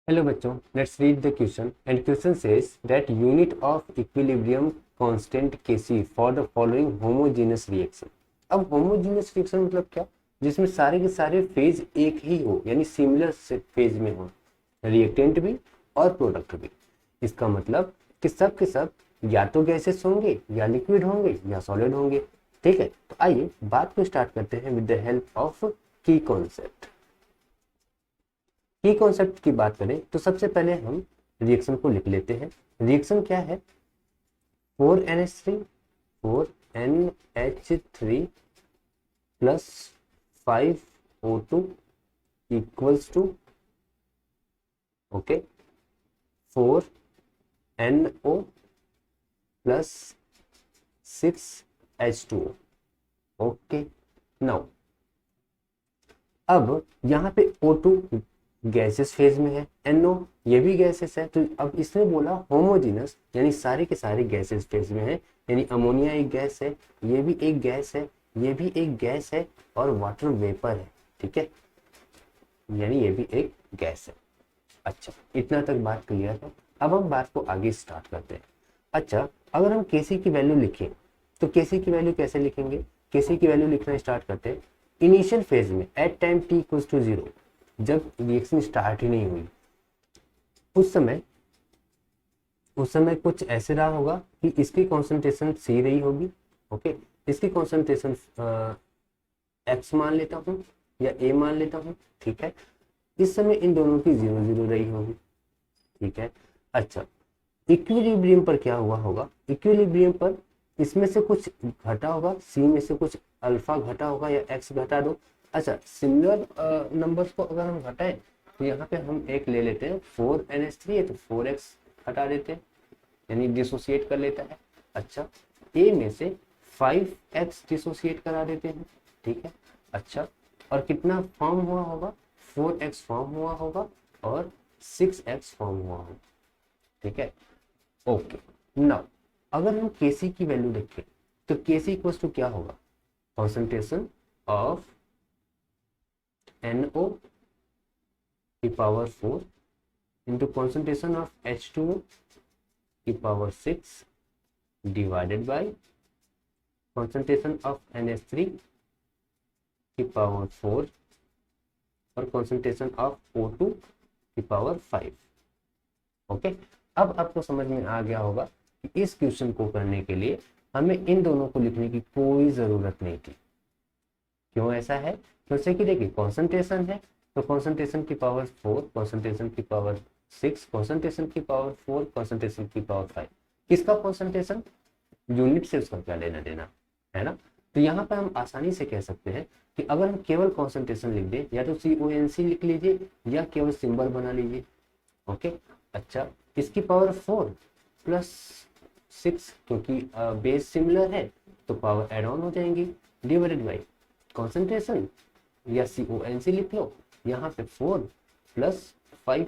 Hello बच्चों, let's read the question and question says that unit of equilibrium constant Kc for the following homogeneous reaction. अब homogeneous reaction मतलब क्या? जिसमें सारे के सारे फेज एक ही हो, यानी सिमिलर फेज में हो, रिएक्टेंट भी और प्रोडक्ट भी। इसका मतलब कि सब के सब या तो गैसेस होंगे या लिक्विड होंगे या सॉलिड होंगे। ठीक है, तो आइए बात को स्टार्ट करते हैं विद द हेल्प ऑफ की कॉन्सेप्ट। की कॉन्सेप्ट की बात करें तो सबसे पहले हम रिएक्शन को लिख लेते हैं। रिएक्शन क्या है? 4NH3 4NH3 plus 5O2 equals to okay 4NO plus 6H2O। Okay, now अब यहाँ पे O2 गैसेस फेज में है, NO ये भी गैसेस है, तो अब इसने बोला होमोजेनस, यानी सारे के सारे गैसेस फेज में है। यानी अमोनिया एक गैस है, ये भी एक गैस है, ये भी एक गैस है और वाटर वेपर है। ठीक है, यानी ये भी एक गैस है। अच्छा, इतना तक बात क्लियर है। अब हम बात को आगे स्टार्ट करते हैं। अच्छा, अगर हम Kc की वैल्यू लिखें तो Kc की वैल्यू कैसे लिखेंगे? Kc की वैल्यू लिखना स्टार्ट करते हैं इनिशियल फेज में at time t equals to 0, जब रिएक्शन स्टार्ट ही नहीं हुई उस समय कुछ ऐसे रहा होगा कि इसकी कॉन्सेंट्रेशन C रही होगी। ओके, इसकी कॉन्सेंट्रेशन X मान लेता हूँ या A मान लेता हूँ। ठीक है, इस समय इन दोनों की 0 0 रही होगी। ठीक है, अच्छा, इक्विलिब्रियम पर क्या हुआ होगा? इक्विलिब्रियम पर इसमें से कुछ घटा होगा, C में से कुछ अल्फा घटा होगा या X घटा दो। अच्छा, सिमिलर नंबर्स को अगर हम घटाएं तो यहाँ पे हम एक ले लेते हैं 4NH3 है तो 4x हटा देते हैं, यानी डिसोसिएट कर लेता है। अच्छा, A में से 5x डिसोसिएट करा देते हैं। ठीक है, अच्छा, और कितना फॉर्म हुआ होगा? 4x फॉर्म हुआ होगा और 6x फॉर्म हुआ होगा। ठीक है, ओके, नाउ अगर हम Kc की वैल्यू देखें तो Kc इक्वल्स टू क्या होगा? कॉन्सेंट्रेशन ऑफ NO की power 4 into concentration of H2O की power 6 divided by concentration of NH3 की पावर 4 और कॉन्सेंट्रेशन ऑफ O2 की पावर 5। ओके, अब आपको समझ में आ गया होगा कि इस क्वेश्चन को करने के लिए हमें इन दोनों को लिखने की कोई जरूरत नहीं थी। क्यों ऐसा है? क्योंकि कि देखिए कॉन्सेंट्रेशन है तो कॉन्सेंट्रेशन की पावर 4, कॉन्सेंट्रेशन की पावर 6, कॉन्सेंट्रेशन की पावर 4, कॉन्सेंट्रेशन की पावर 5। किसका कॉन्सेंट्रेशन? यूनिट से उसका क्या लेना देना है ना। तो यहाँ पर हम आसानी से कह सकते हैं कि अगर हम केवल कॉन्सेंट्रेशन लिख दें, या तो CONC लिख लीजिए या केवल सिंबल बना लीजिए। ओके, अच्छा, इसकी पावर 4 प्लस 6, क्योंकि बेस सिमिलर है तो पावर एड ऑन हो जाएंगी, डिवाइडेड बाई कॉन्सेंट्रेशन या CONC लिख लो, यहाँ पे 4 प्लस 5।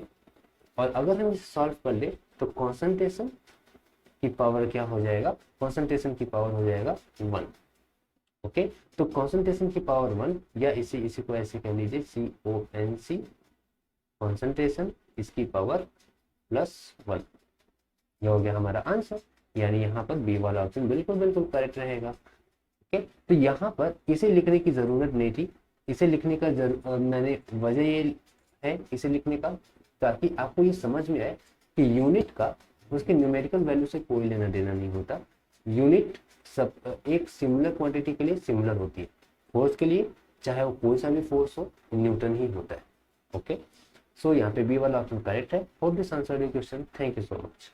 और अगर हम इसे सॉल्व कर ले तो कॉन्सेंट्रेशन की पावर क्या हो जाएगा? कॉन्सेंट्रेशन की पावर हो जाएगा 1। ओके, तो कॉन्सेंट्रेशन की पावर 1, या इसी को ऐसे कह लीजिए CONC कॉन्सेंट्रेशन इसकी पावर प्लस 1। यह हो गया हमारा आंसर, यानी यहाँ पर बी वाला ऑप्शन बिल्कुल बिल्कुल करेक्ट रहेगा। ओके, तो यहाँ पर इसे लिखने की जरूरत नहीं थी। इसे लिखने का मैंने वजह ये है इसे लिखने का, ताकि आपको ये समझ में आए कि यूनिट का उसके न्यूमेरिकल वैल्यू से कोई लेना देना नहीं होता। यूनिट सब एक सिमिलर क्वांटिटी के लिए सिमिलर होती है। फोर्स के लिए चाहे वो कोई सा भी फोर्स हो, न्यूटन ही होता है। ओके, सो यहाँ पे बी वाला ऑप्शन करेक्ट है। Hope this answer your question. Thank you so much.